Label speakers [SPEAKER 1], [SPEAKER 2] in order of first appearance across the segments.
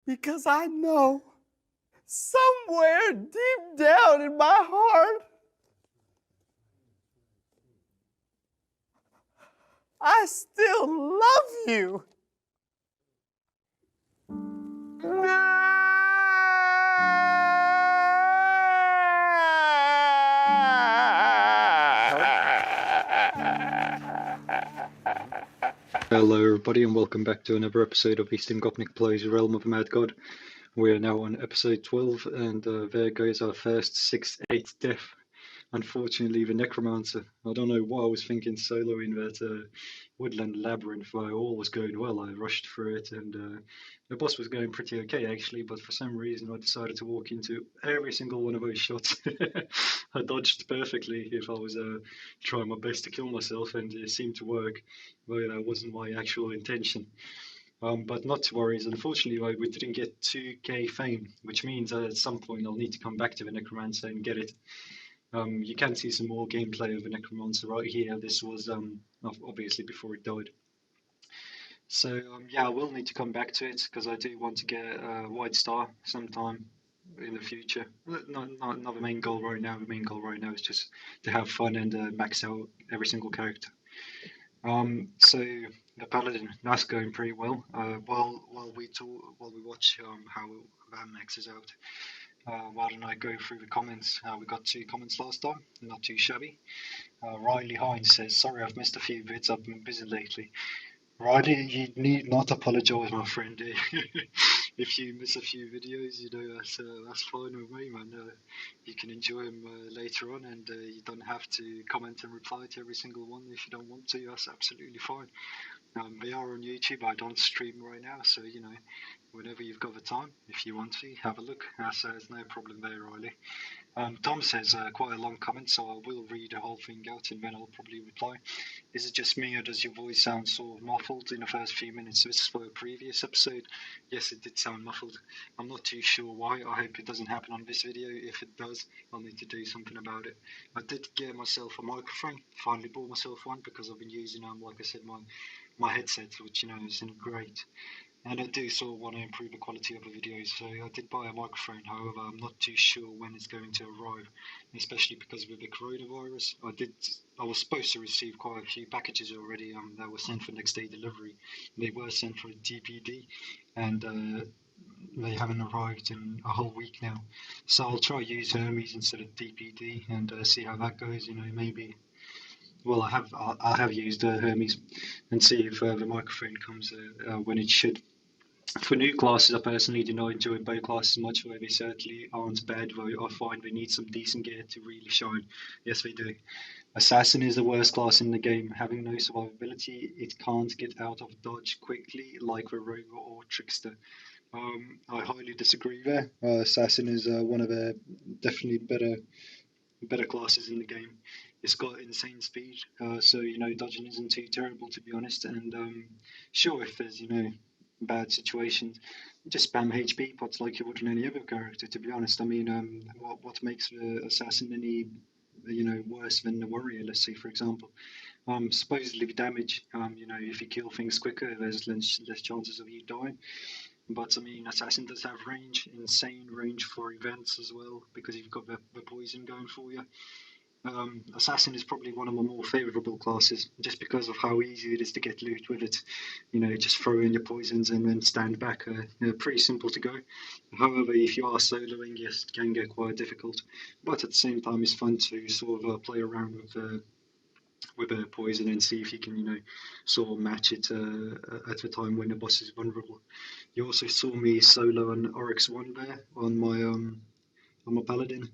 [SPEAKER 1] because I know somewhere deep down in my heart, I still love you.
[SPEAKER 2] Hello everybody and welcome back to another episode of Eastern Gopnik Plays Realm of Mad God. We are now on episode 12 and there goes our first 6/8 death. Unfortunately the Necromancer. I don't know what I was thinking soloing that Woodland Labyrinth. All was going well. I rushed through it and the boss was going pretty okay actually, but for some reason I decided to walk into every single one of those shots. I dodged perfectly if I was trying my best to kill myself, and it seemed to work, though that wasn't my actual intention. But not to worry, unfortunately we didn't get 2k fame, which means at some point I'll need to come back to the Necromancer and get it. You can see some more gameplay of the Necromancer right here. This was obviously before it died. So yeah, I will need to come back to it because I do want to get a White Star sometime in the future. Not the main goal right now. The main goal right now is just to have fun and max out every single character. So the Paladin, that's going pretty well. While we watch how that maxes out. Why don't I go through the comments? We got 2 comments last time, not too shabby. Riley Hines says, "Sorry, I've missed a few bits. I've been busy lately." Riley, you need not apologise, my friend. If you miss a few videos, that's fine with me, man. You can enjoy them later on, and you don't have to comment and reply to every single one if you don't want to. That's absolutely fine. They are on YouTube. I don't stream right now, so whenever you've got the time, if you want to, have a look. There's no problem there, Riley. Tom says quite a long comment, so I will read the whole thing out and then I'll probably reply. Is it just me or does your voice sound sort of muffled in the first few minutes? This is for a previous episode. Yes, it did sound muffled. I'm not too sure why. I hope it doesn't happen on this video. If it does, I'll need to do something about it. I did get myself a microphone. Finally bought myself one because I've been using, like I said, my headset, which isn't great. And I do sort of want to improve the quality of the videos, so I did buy a microphone. However, I'm not too sure when it's going to arrive, especially because with the coronavirus. I was supposed to receive quite a few packages already that were sent for next day delivery. They were sent for a DPD, and they haven't arrived in a whole week now. So I'll try to use Hermes instead of DPD and see how that goes. Maybe. Well, I have used Hermes and see if the microphone comes when it should. For new classes, I personally do not enjoy bow classes much, though they certainly aren't bad, though I find they need some decent gear to really shine. Yes, they do. Assassin is the worst class in the game. Having no survivability, it can't get out of dodge quickly like the rogue or trickster. I highly disagree there. Assassin is one of the definitely better classes in the game. It's got insane speed, so dodging isn't too terrible to be honest. And sure, if there's bad situations, just spam HP pots like you would in any other character. To be honest, I mean, what makes the assassin any worse than the warrior? Let's say, for example, supposedly the damage. If you kill things quicker, there's less chances of you dying. But I mean, Assassin does have range, insane range for events as well, because you've got the poison going for you. Assassin is probably one of my more favourable classes, just because of how easy it is to get loot with it. Just throw in your poisons and then stand back. Pretty simple to go. However, if you are soloing, yes, it can get quite difficult. But at the same time, it's fun to sort of play around with a poison and see if you can, sort of match it at the time when the boss is vulnerable. You also saw me solo an Oryx 1 there on my paladin.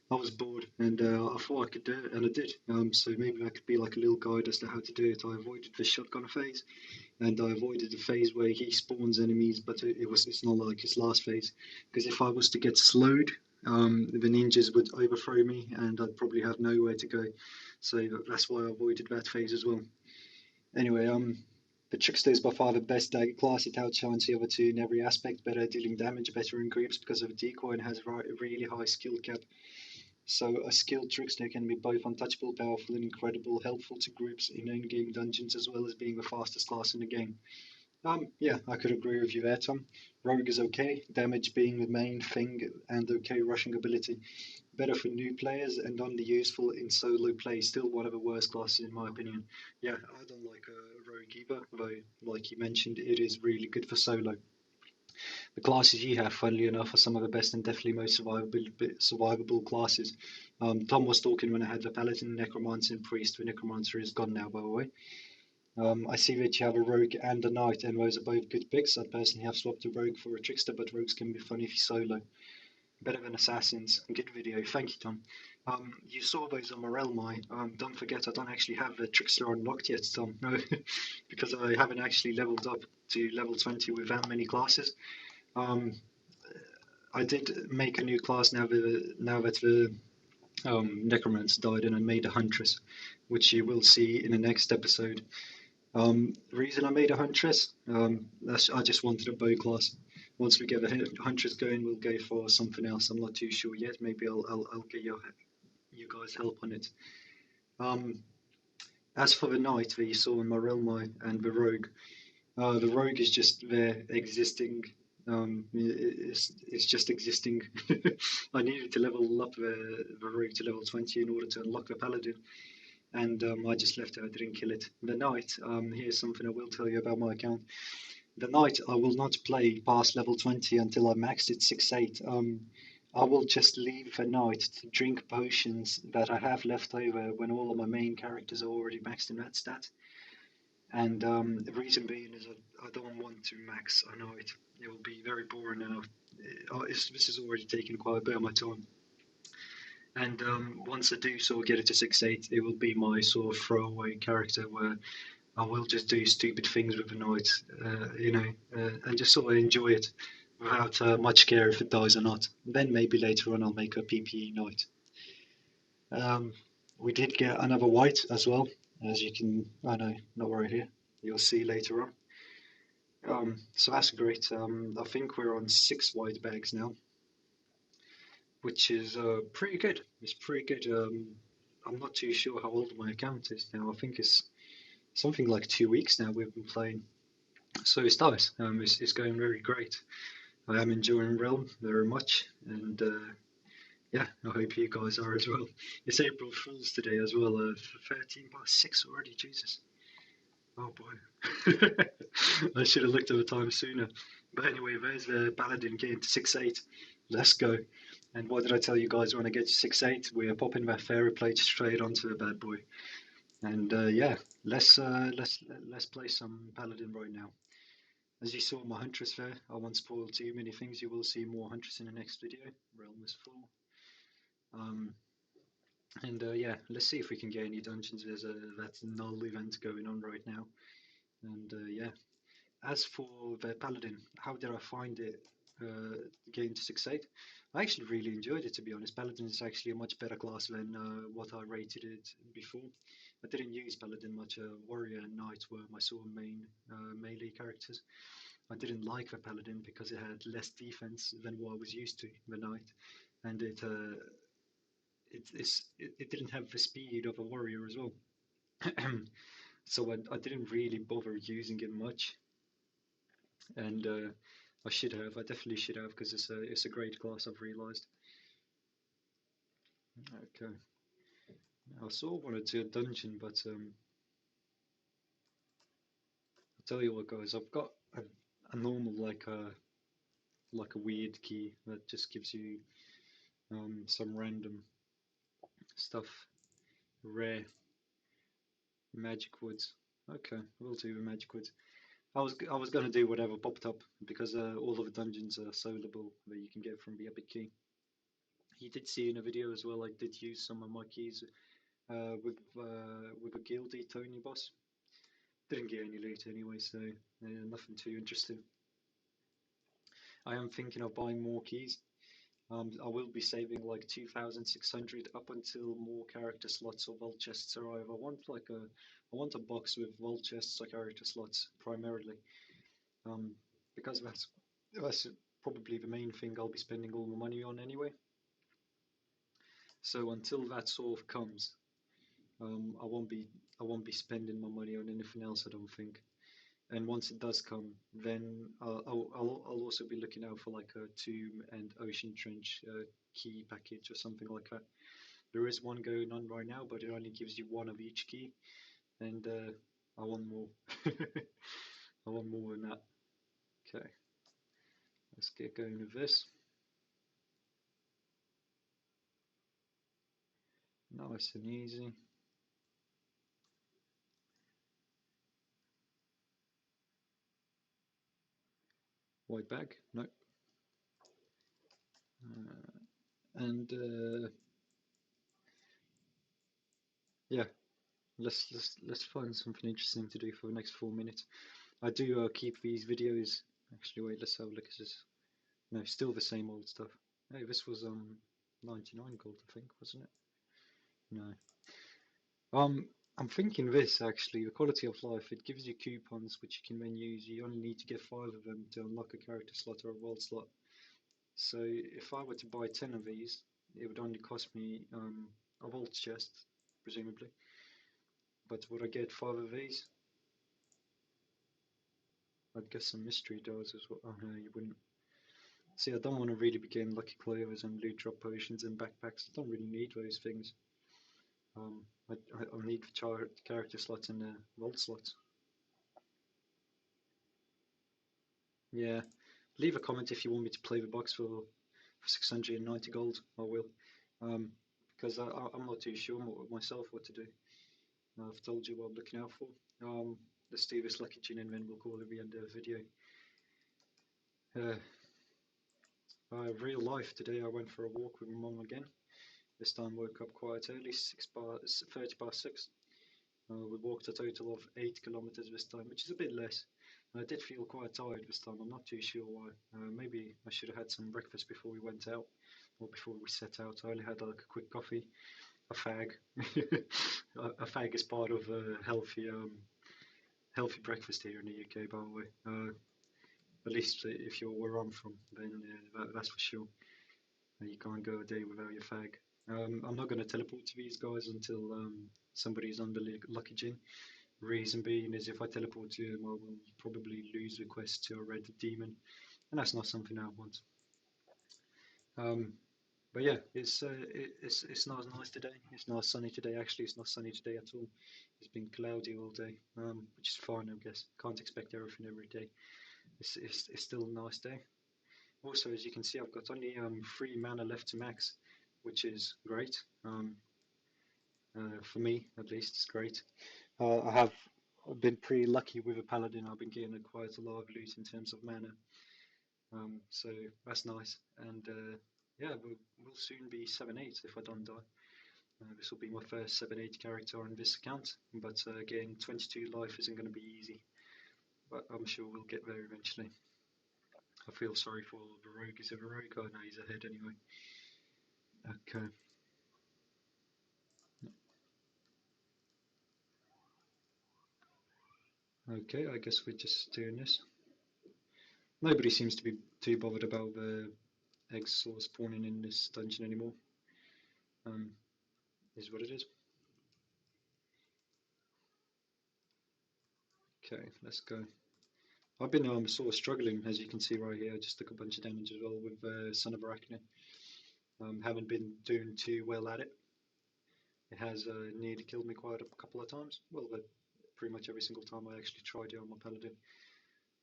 [SPEAKER 2] I was bored and I thought I could do it, and I did. So maybe that could be like a little guide as to how to do it. I avoided the shotgun phase, and I avoided the phase where he spawns enemies, but it's not like his last phase. Because if I was to get slowed, the ninjas would overthrow me, and I'd probably have nowhere to go. So that's why I avoided that phase as well. Anyway, the Trickster is by far the best dagger class. It outshines the other two in every aspect, better dealing damage, better in groups because of a decoy, and has a really high skill cap. So a skilled trickster can be both untouchable, powerful, and incredible, helpful to groups in in-game dungeons, as well as being the fastest class in the game. Yeah, I could agree with you there, Tom. Rogue is okay, damage being the main thing, and okay rushing ability. Better for new players and only useful in solo play. Still one of the worst classes in my opinion. Yeah, I don't like Rogue either, though, like you mentioned, it is really good for solo. The classes you have, funnily enough, are some of the best and definitely most survivable classes. Tom was talking when I had the Paladin, Necromancer, and Priest. The Necromancer is gone now, by the way. I see that you have a rogue and a knight, and those are both good picks. I personally have swapped a rogue for a trickster, but rogues can be funny if you solo. Better than assassins. Good video. Thank you, Tom. You saw those on Morelmi. Don't forget, I don't actually have the trickster unlocked yet, Tom. No, because I haven't actually leveled up to level 20 with that many classes. Um, I did make a new class now that the Necromancer died, and I made a Huntress, which you will see in the next episode. The reason I made a Huntress, I just wanted a bow class. Once we get the Huntress going, we'll go for something else. I'm not too sure yet. Maybe I'll get you guys help on it. Um, as for the Knight that you saw in Morelmi and the Rogue is just there existing. It's just existing. I needed to level up the Rogue to level 20 in order to unlock the Paladin, and I just left it. I didn't kill it. The Knight, here's something I will tell you about my account. The Knight, I will not play past level 20 until I maxed it 6-8. I will just leave the Knight to drink potions that I have left over when all of my main characters are already maxed in that stat. And the reason being is I don't want to max a Knight. It will be very boring, and this has already taken quite a bit of my time. And once I do sort of get it to 6-8, it will be my sort of throwaway character where I will just do stupid things with the knight, and just sort of enjoy it without much care if it dies or not. Then maybe later on I'll make a PPE knight. Um, we did get another white as well, as you can, I know, not right here. You'll see later on. So that's great. I think we're on 6 white bags now, which is pretty good. It's pretty good. I'm not too sure how old my account is now. I think it's something like 2 weeks now we've been playing. So it's nice. It's going very great. I am enjoying Realm very much, and yeah, I hope you guys are as well. It's April Fool's today as well. 13 past 6 already. Jesus. Oh boy. I should have looked at the time sooner. But anyway, there's the Paladin getting to 6-8. Let's go. And what did I tell you guys when I get to 6-8? We're popping that fairy plate straight onto the bad boy. And yeah, let's play some Paladin right now. As you saw my Huntress there, I won't spoil too many things. You will see more Huntress in the next video. Realm is full. Um, and yeah, let's see if we can get any dungeons. There's that null event going on right now. And yeah, as for the Paladin, how did I find it getting to 6-8? I actually really enjoyed it, to be honest. Paladin is actually a much better class than what I rated it before. I didn't use Paladin much. Warrior and Knight were my sort of main melee characters. I didn't like the Paladin because it had less defense than what I was used to, the Knight, and it didn't have the speed of a warrior as well. So I didn't really bother using it much, and I should have. I definitely should have because it's a great class. I've realised. Okay, I sort of wanted to do a dungeon, but I'll tell you what, guys. I've got a normal like a weird key that just gives you some random stuff, rare magic woods. Okay, we'll do the magic woods. I was gonna do whatever popped up because all of the dungeons are soloable that you can get from the epic key. You did see in a video as well. I did use some of my keys with a guildy Tony boss. Didn't get any loot anyway, so nothing too interesting. I am thinking of buying more keys. I will be saving like 2,600 up until more character slots or vault chests arrive. I want a box with vault chests or character slots primarily, um, because that's probably the main thing I'll be spending all my money on anyway. So until that sort of comes, I won't be spending my money on anything else. I don't think. And once it does come, then I'll also be looking out for like a Tomb and Ocean Trench key package or something like that. There is one going on right now, but it only gives you one of each key, and I want more. I want more than that. Okay, let's get going with this. Nice and easy. White bag? No. And yeah, let's find something interesting to do for the next 4 minutes. I do keep these videos. Actually, wait, let's have a look at this. No, still the same old stuff. Hey, this was 99 gold, I think, wasn't it? No. I'm thinking this actually, the quality of life. It gives you coupons which you can then use. You only need to get 5 of them to unlock a character slot or a world slot. So if I were to buy 10 of these, it would only cost me a vault chest, presumably. But would I get 5 of these? I'd guess some mystery doors as well. Oh no, you wouldn't. See, I don't want to really be getting lucky clovers and loot drop potions and backpacks. I don't really need those things. I need character slots and vault slots. Yeah, leave a comment if you want me to play the box for 690 gold. I will, because I'm not too sure myself what to do. I've told you what I'm looking out for. Let's do this lucky gin and then we'll call it the end of the video. Uh, Real life today. I went for a walk with my mum again. This time woke up quite early, 30 past 6. We walked a total of 8 kilometers this time, which is a bit less. I did feel quite tired this time. I'm not too sure why. Maybe I should have had some breakfast before we went out, or before we set out. I only had like a quick coffee, a fag. A fag is part of a healthy breakfast here in the UK, by the way. At least if you're where I'm from, then that's for sure. You can't go a day without your fag. I'm not going to teleport to these guys until somebody's on the lucky gin. Reason being is if I teleport to him, I will probably lose the quest to a red demon, and that's not something I want. Um, but yeah, it's not nice today. It's not sunny today. Actually, it's not sunny today at all. It's been cloudy all day, which is fine, I guess. Can't expect everything every day. It's still a nice day. Also, as you can see, I've got only 3 mana left to max, which is great. For me, at least, it's great. I've been pretty lucky with a paladin. I've been getting quite a lot of loot in terms of mana, so that's nice. And yeah, we'll soon be 7/8 if I don't die. This will be my first 7/8 character on this account, but getting 22 life isn't going to be easy. But I'm sure we'll get there eventually. I feel sorry for the rogue. Is it a rogue? Oh no, he's ahead anyway. Okay. Okay, I guess we're just doing this. Nobody seems to be too bothered about the eggs sort of spawning in this dungeon anymore. Is what it is. Okay, let's go. I've been sort of struggling, as you can see right here. I just took a bunch of damage as well with Son of Arachne. Haven't been doing too well at it. It has nearly killed me quite a couple of times. Well, pretty much every single time I actually tried it on my paladin.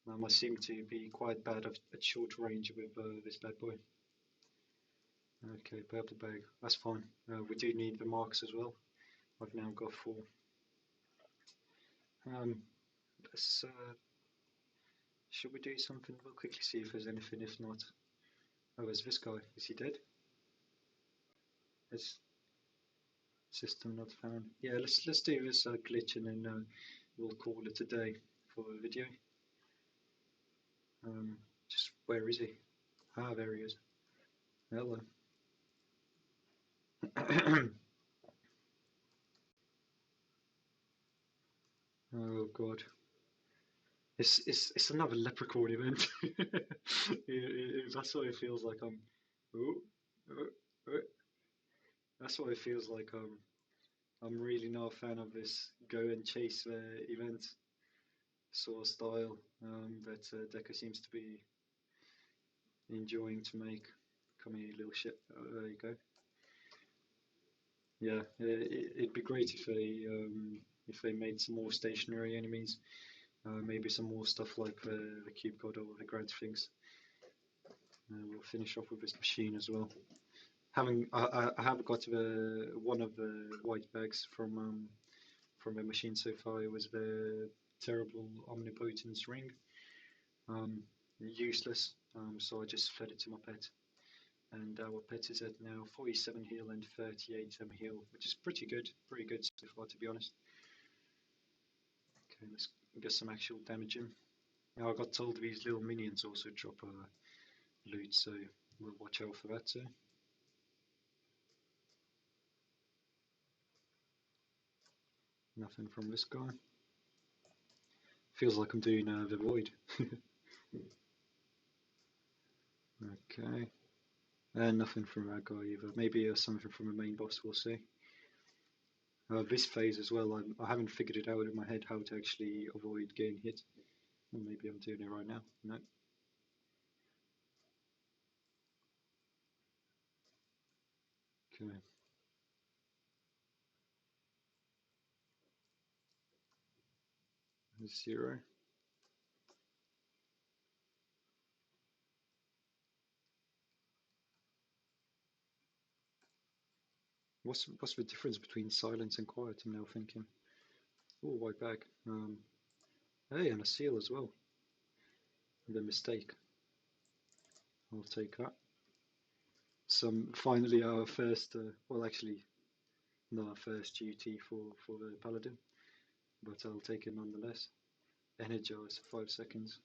[SPEAKER 2] I seem to be quite bad at short range with this bad boy. Okay, purple bag. That's fine. We do need the marks as well. I've now got 4. Um, let's. Should we do something? We'll quickly see if there's anything. If not, oh, there's this guy. Is he dead? Is system not found? Yeah, let's do this glitch and then we'll call it a day for the video. Just where is he? Ah, there he is. Hello. Oh God. It's another leprechaun event. That's what it feels like. Oh, oh, oh. That's what it feels like. I'm really not a fan of this go and chase event. sort of style that Deco seems to be enjoying to make. Come here, little shit. Oh, there you go. Yeah, it'd be great if they made some more stationary enemies. Maybe some more stuff like the Cube God or the Grad Sphinx. We'll finish off with this machine as well. I have got one of the white bags from the machine so far. It was the terrible omnipotence ring. Useless. So I just fed it to my pet. And our pet is at now 47 heal and 38 heal, which is pretty good. Pretty good so far, to be honest. Okay, let's get some actual damage in. Now I got told these little minions also drop loot, so we'll watch out for that too. Nothing from this guy. Feels like I'm doing the void. Okay. And nothing from that guy either. Maybe something from the main boss, we'll see. This phase as well, I haven't figured it out in my head how to actually avoid getting hit. Well, maybe I'm doing it right now. No. Okay. Zero. What's the difference between silence and quiet? I'm now thinking. Oh, white bag. Hey, and a seal as well. The mistake. I'll take that. Finally our first, well actually not our first duty for the paladin, but I'll take it nonetheless. Energize 5 seconds.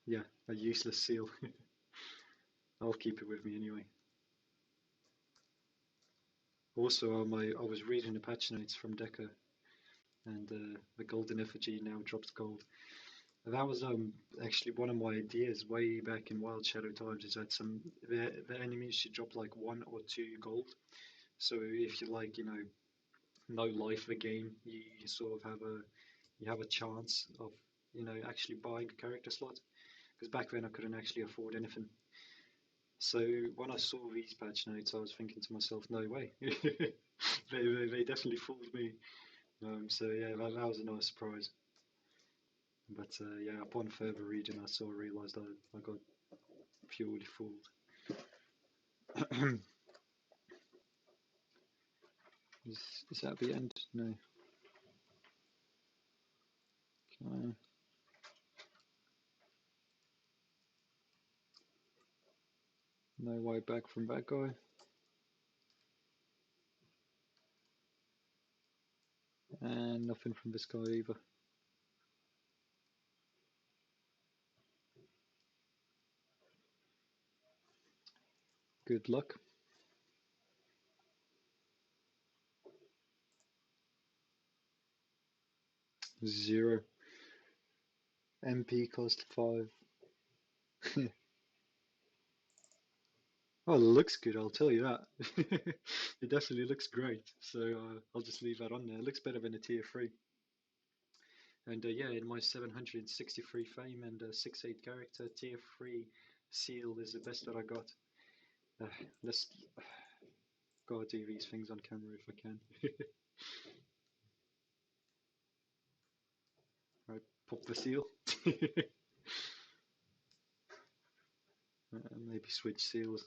[SPEAKER 2] Yeah, a useless seal. I'll keep it with me anyway. Also, I was reading the patch notes from Deca, and the golden effigy now drops gold. That was actually one of my ideas way back in Wild Shadow times. Is that the enemies should drop like 1 or 2 gold. So if you like, no life of the game, you sort of have a chance of actually buying a character slot. Because back then I couldn't actually afford anything. So when I saw these patch notes, I was thinking to myself, no way. They definitely fooled me. So yeah, that was a nice surprise. But yeah, upon further reading, I sort of realised I got purely fooled. Is that the end? No. Okay. No way back from that guy. And nothing from this guy either. Good luck. Zero. MP cost 5. Oh, it looks good, I'll tell you that. It definitely looks great, so I'll just leave that on there. It looks better than a tier 3. And yeah, in my 763 fame and 6'8 character, tier 3 seal is the best that I got. Let's gotta do these things on camera if I can. Right, pop the seal. Maybe switch seals.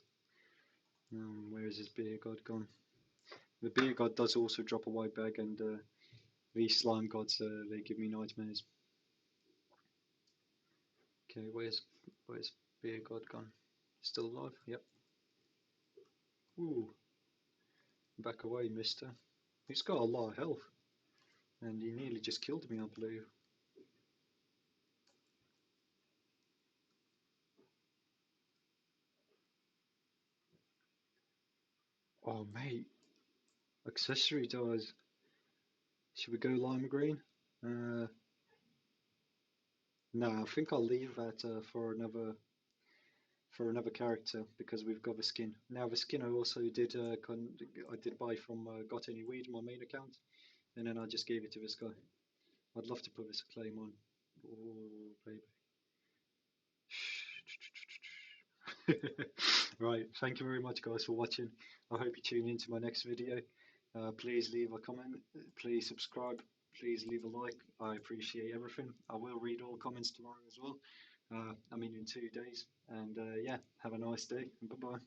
[SPEAKER 2] Where is his beer god gone? The beer god does also drop a white bag, and these slime gods, they give me nightmares. Okay, where's beer god gone? Still alive? Yep. Ooh, back away, mister. He's got a lot of health, and he nearly just killed me, I believe. Oh, mate. Accessory dies. Should we go lime green? No, I think I'll leave that for for another character because we've got the skin. Now the skin I also did I did buy from Got Any Weed, my main account, and then I just gave it to this guy. I'd love to put this claim on. Oh baby. Right, thank you very much guys for watching. I hope you tune into my next video. Please leave a comment, please subscribe, please leave a like. I appreciate everything. I will read all comments tomorrow as well. I mean in 2 days. And yeah, have a nice day and bye bye.